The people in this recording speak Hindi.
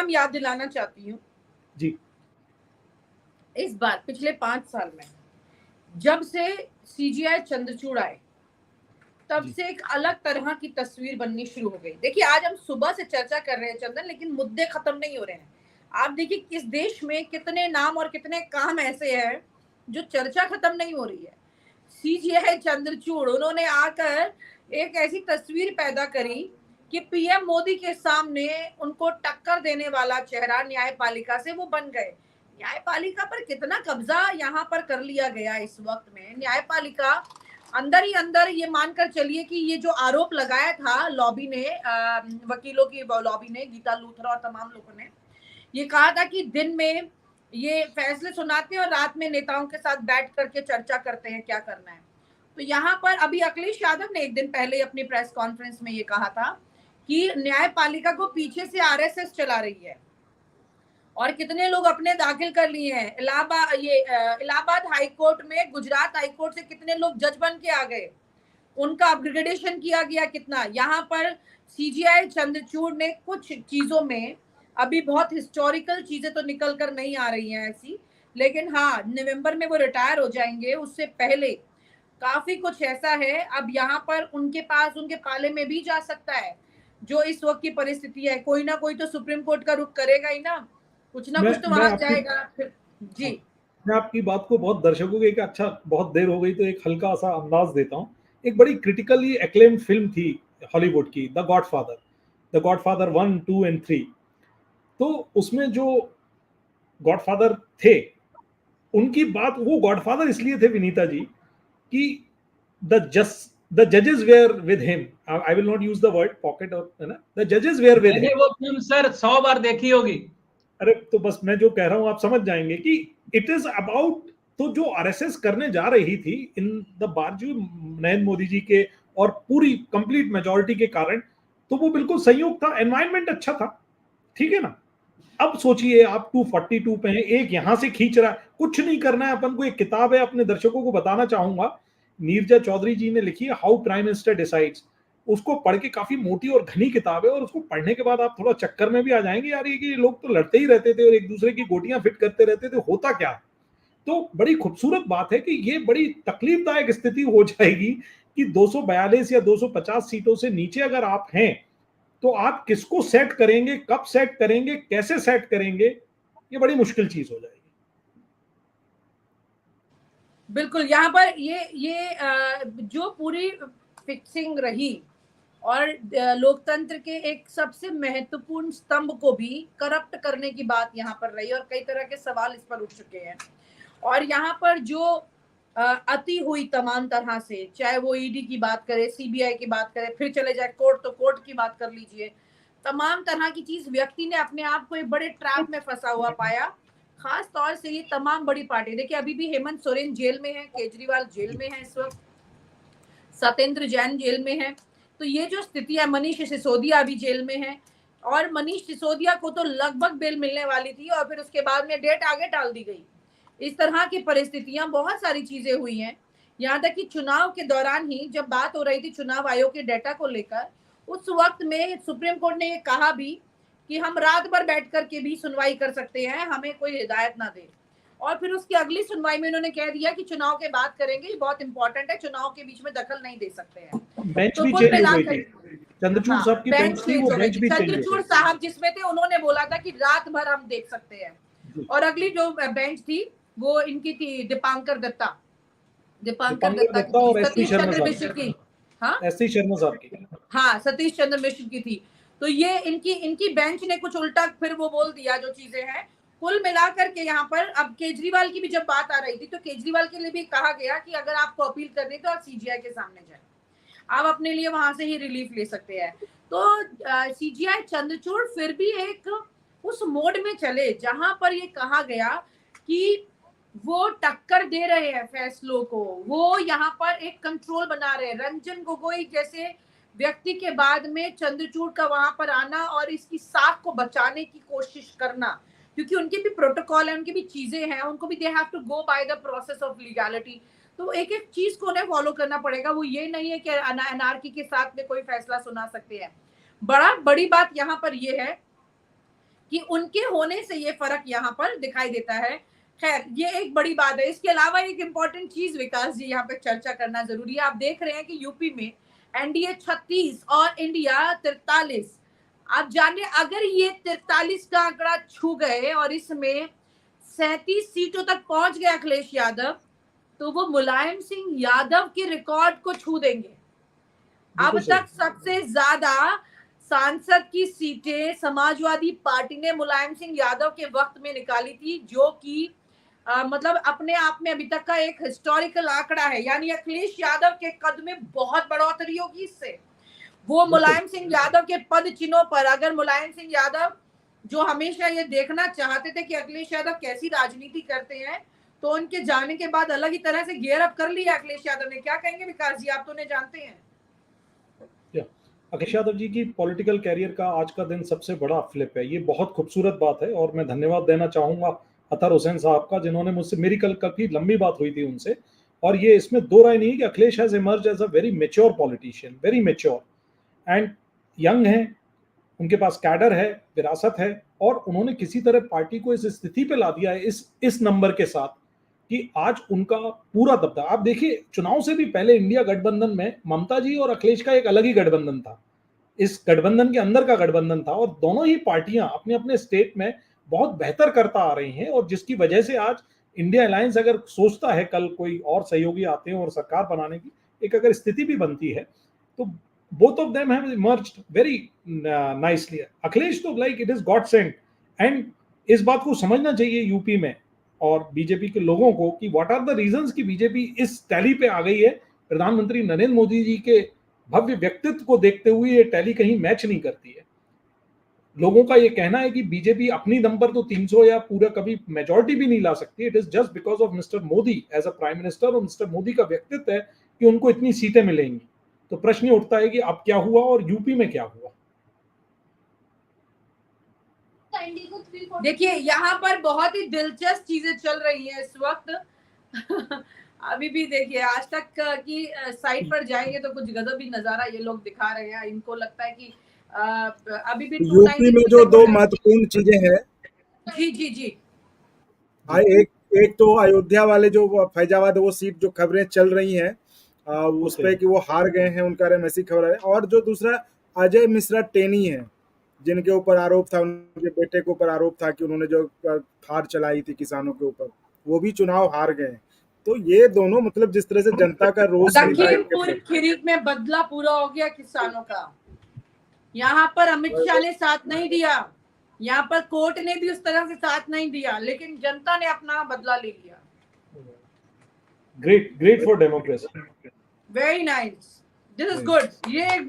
नाम याद दिलाना चाहती हूँ जी। इस बार पिछले 5 साल में जब से CGI चंद्रचूड़ आए तब जी। से एक अलग तरह की तस्वीर बननी शुरू हो गई। देखिए आज हम सुबह से चर्चा कर रहे हैं चंदन, लेकिन मुद्दे खत्म नहीं हो रहे हैं। आप देखिए इस देश में कितने नाम और कितने काम ऐसे हैं जो चर्चा खत्म नहीं हो रही है। CGI चंद्रचूड़ उन्होंने आकर एक ऐसी तस्वीर पैदा करी कि PM मोदी के सामने उनको टक्कर देने वाला चेहरा न्यायपालिका से वो बन गए। न्यायपालिका पर कितना कब्जा यहाँ पर कर लिया गया इस वक्त में। न्यायपालिका अंदर ही अंदर ये मानकर चलिए कि ये जो आरोप लगाया था लॉबी ने, वकीलों की लॉबी ने, गीता लूथरा और तमाम लोगों ने ये कहा था कि दिन में ये फैसले सुनाते हैं और रात में नेताओं के साथ बैठ करके चर्चा करते हैं क्या करना है। तो यहाँ पर अभी अखिलेश यादव ने एक दिन पहले अपनी प्रेस कॉन्फ्रेंस में ये कहा था कि न्यायपालिका को पीछे से RSS चला रही है और कितने लोग अपने दाखिल कर लिए हैं। इलाहाबाद हाई कोर्ट में गुजरात हाई कोर्ट से कितने लोग जज बन के आ गए, उनका अपग्रेडेशन किया गया कितना। यहाँ पर CGI चंद्रचूड़ ने कुछ चीजों में अभी बहुत हिस्टोरिकल चीजें तो निकल कर नहीं आ रही हैं ऐसी, लेकिन हाँ नवंबर में वो रिटायर हो जाएंगे, उससे पहले काफी कुछ ऐसा है अब यहाँ पर उनके पास, उनके पाले में भी जा सकता है जो इस वक्त की परिस्थिति है। कोई ना कोई तो सुप्रीम कोर्ट का रुख करेगा ही ना कुछ तो वहां जाएगा फिर। जी मैं आपकी बात को बहुत दर्शकों के अच्छा बहुत देर हो गई तो एक हल्का सा अंदाज देता हूँ। एक बड़ी क्रिटिकली एक्लेम्ड फिल्म थी हॉलीवुड की, द गॉडफादर 1, 2 एंड 3। तो उसमें जो गॉडफादर थे उनकी बात, वो गॉडफादर इसलिए थे विनीता जी कि द जजेस were with him. I will not use the word pocket और, है ना, द जजेस वेयर विद हिम। वो फिल्म सर 100 बार देखी होगी। अरे तो बस मैं जो कह रहा हूं आप समझ जाएंगे कि इट इज अबाउट, तो जो RSS करने जा रही थी इन द बावजूद नरेंद्र मोदी जी के और पूरी कंप्लीट मेजोरिटी के कारण, तो वो बिल्कुल संयोग था, एनवायरनमेंट अच्छा था, ठीक है ना। अब सोचिए आप 242 पे हैं, एक यहां से खींच रहा है, कुछ नहीं करना है अपन को। एक किताब है, अपने दर्शकों को बताना चाहूंगा, नीरजा चौधरी जी ने लिखी है, हाउ प्राइम मिनिस्टर डिसाइड्स। उसको पढ़ के, काफी मोटी और घनी किताब है, और उसको पढ़ने के बाद आप थोड़ा चक्कर में भी आ जाएंगे यार, ये कि लोग तो लड़ते ही रहते थे और एक दूसरे की गोटियां फिट करते रहते थे, होता क्या। तो बड़ी खूबसूरत बात है कि ये बड़ी तकलीफदायक स्थिति हो जाएगी कि 242 या 250 सीटों से नीचे अगर आप हैं तो आप किसको सेट करेंगे, कब सेट करेंगे, कैसे सेट करेंगे, ये बड़ी मुश्किल चीज हो जाएगी। बिल्कुल, यहाँ पर ये जो पूरी फिक्सिंग रही और लोकतंत्र के एक सबसे महत्वपूर्ण स्तंभ को भी करप्ट करने की बात यहाँ पर रही और कई तरह के सवाल इस पर उठ चुके हैं। और यहाँ पर जो अति हुई तमाम तरह से, चाहे वो ED की बात करे, CBI की बात करे, फिर चले जाए कोर्ट तो कोर्ट की बात कर लीजिए, तमाम तरह की चीज, व्यक्ति ने अपने आप को एक बड़े ट्रैप में फंसा हुआ पाया। खास तौर से ये तमाम बड़ी पार्टी, देखिए अभी भी हेमंत सोरेन जेल में है, केजरीवाल जेल में है इस वक्त, सत्येंद्र जैन जेल में है। तो ये जो स्थिति है, मनीष सिसोदिया अभी जेल में है, और मनीष सिसोदिया को तो लगभग बेल मिलने वाली थी और फिर उसके बाद में डेट आगे डाल दी गई। इस तरह की परिस्थितियां, बहुत सारी चीजें हुई हैं। यहाँ तक कि चुनाव के दौरान ही जब बात हो रही थी चुनाव आयोग के डेटा को लेकर, उस वक्त में सुप्रीम कोर्ट ने ये कहा भी कि हम रात भर बैठ करके भी सुनवाई कर सकते हैं, हमें कोई हिदायत ना दे। और फिर उसकी अगली सुनवाई में उन्होंने कह दिया कि चुनाव के बाद करेंगे, ये बहुत इंपॉर्टेंट है, चुनाव के बीच में दखल नहीं दे सकते हैं। बेंच तो भी कुल चेंज हो मिलाकर गई थी, चंद्रचूड़ साहब की बेंच थी, वो बेंच भी चेंज हो गई। चंद्रचूड़ साहब जिसमें थे उन्होंने बोला था कि रात भर हम देख सकते हैं। और अगली जो बेंच थी वो इनकी थी दीपांकर दत्ता और सतीश चंद्र मिश्र की, हाँ सतीश शर्मा साहब की, हाँ सतीश चंद्र मिश्र की थी। तो ये इनकी बेंच ने कुछ उल्टा फिर वो बोल दिया जो चीजें हैं। कुल मिलाकर के यहाँ पर अब केजरीवाल की भी जब बात आ रही थी तो केजरीवाल के लिए भी कहा गया कि अगर आपको अपील करनी तो आप CGI के सामने जाए, आप अपने लिए वहां से ही रिलीफ ले सकते हैं। तो CGI चंद्रचूड़ फिर भी एक उस मोड में चले जहां पर ये कहा गया कि वो टक्कर दे रहे हैं फैसलों को, वो यहाँ पर एक कंट्रोल बना रहे हैं। रंजन गोगोई जैसे व्यक्ति के बाद में चंद्रचूड़ का वहां पर आना और इसकी साख को बचाने की कोशिश करना, क्योंकि उनके भी प्रोटोकॉल है, उनकी भी चीजें हैं, उनको भी they have to go by the process of legality. तो एक एक चीज को उन्हें फॉलो करना पड़ेगा। वो ये नहीं है कि एनआरकी के साथ में कोई फैसला सुना सकते हैं। बड़ी बात यहाँ पर ये है कि उनके होने से ये फर्क यहाँ पर दिखाई देता है। खैर, ये एक बड़ी बात है। इसके अलावा एक इंपॉर्टेंट चीज विकास जी यहाँ पे चर्चा करना जरूरी है। आप देख रहे हैं कि यूपी में एनडीए 36 और इंडिया 43। आप जानिए, अगर ये 43 का आंकड़ा छू गए और इसमें 37 सीटों तक पहुंच गए अखिलेश यादव, तो वो मुलायम सिंह यादव के रिकॉर्ड को छू देंगे। अब तक सबसे ज्यादा सांसद की सीटें समाजवादी पार्टी ने मुलायम सिंह यादव के वक्त में निकाली थी, जो कि मतलब अपने आप में अभी तक का एक हिस्टोरिकल आंकड़ा है। यानी अखिलेश यादव के कद में बहुत बढ़ोतरी होगी इससे। वो मुलायम सिंह यादव के पद चिन्हों पर, अगर मुलायम सिंह यादव जो हमेशा ये देखना चाहते थे कि अखिलेश यादव कैसी राजनीति करते हैं, तो उनके जाने के बाद अलग ही तरह से गियर अप कर लिया अखिलेश यादव ने। क्या कहेंगे विकास जी, आप तो उन्हें जानते हैं। अखिलेश यादव जी की पॉलिटिकल कैरियर का आज का दिन सबसे बड़ा फ्लिप है। ये बहुत खूबसूरत बात है और मैं धन्यवाद देना चाहूंगा अतहर हुसैन साहब का, जिन्होंने मुझसे, मेरी कल काफी लंबी बात हुई थी उनसे, और ये इसमें दो राय नहीं है कि Akhilesh has emerge as a very mature politician, very mature and young है, उनके पास कैडर है, विरासत है, और उन्होंने किसी तरह पार्टी को इस स्थिति पे ला दिया है इस नंबर के साथ कि आज उनका पूरा दबदबा। आप देखिए, चुनाव से भी पहले इंडिया गठबंधन में ममता जी और अखिलेश का एक अलग ही गठबंधन था, इस गठबंधन के अंदर का गठबंधन था, और दोनों ही पार्टियां अपने अपने स्टेट में बहुत बेहतर करता आ रही हैं, और जिसकी वजह से आज इंडिया अलायंस अगर सोचता है कल कोई और सहयोगी आते हैं और सरकार बनाने की एक अगर स्थिति भी बनती है, तो both of them have emerged very nicely. Akhilesh तो like it is God sent, and इस बात को समझना चाहिए यूपी में और बीजेपी के लोगों को कि व्हाट आर द रीजंस कि बीजेपी इस टैली पे आ गई है। प्रधानमंत्री नरेंद्र मोदी जी के भव्य व्यक्तित्व को देखते हुए ये टैली कहीं मैच नहीं करती है। लोगों का ये कहना है कि बीजेपी अपनी दम पर तो 300 या पूरा कभी मेजॉरिटी भी नहीं ला सकती। It is just because of mister Modi as a prime minister, और मिस्टर मोदी का व्यक्तित्व है कि उनको इतनी सीटें मिलेंगी। तो प्रश्न ये उठता है कि अब क्या हुआ और यूपी में क्या हुआ। देखिए, यहाँ पर बहुत ही दिलचस्प चीजें चल रही हैं इस वक्त। अभी भी देखिए, आज तक की साइट पर जाएंगे तो कुछ गजब ही नजारा ये लोग दिखा रहे हैं। इनको लगता है कि अभी भी यूपी में जो दो महत्वपूर्ण चीजें हैं, जी जी जी, एक तो अयोध्या वाले जो फैजाबाद वो सीट जो खबरें चल रही हैं उस पे कि वो हार गए हैं, उनका ऐसी खबर है। और जो दूसरा अजय मिश्रा टेनी है, जिनके ऊपर आरोप था, उनके बेटे के ऊपर आरोप था कि उन्होंने जो थार चलाई थी किसानों के ऊपर, वो भी चुनाव हार गए। तो ये दोनों मतलब जिस तरह से जनता का रोष, लखीमपुर खीरी में बदला पूरा हो गया किसानों का। यहाँ पर अमित शाह ने साथ नहीं दिया, यहाँ पर कोर्ट ने भी उस तरह से साथ नहीं दिया, लेकिन जनता ने अपना बदला ले लिया। Great for democracy, very nice, this is good. ये एक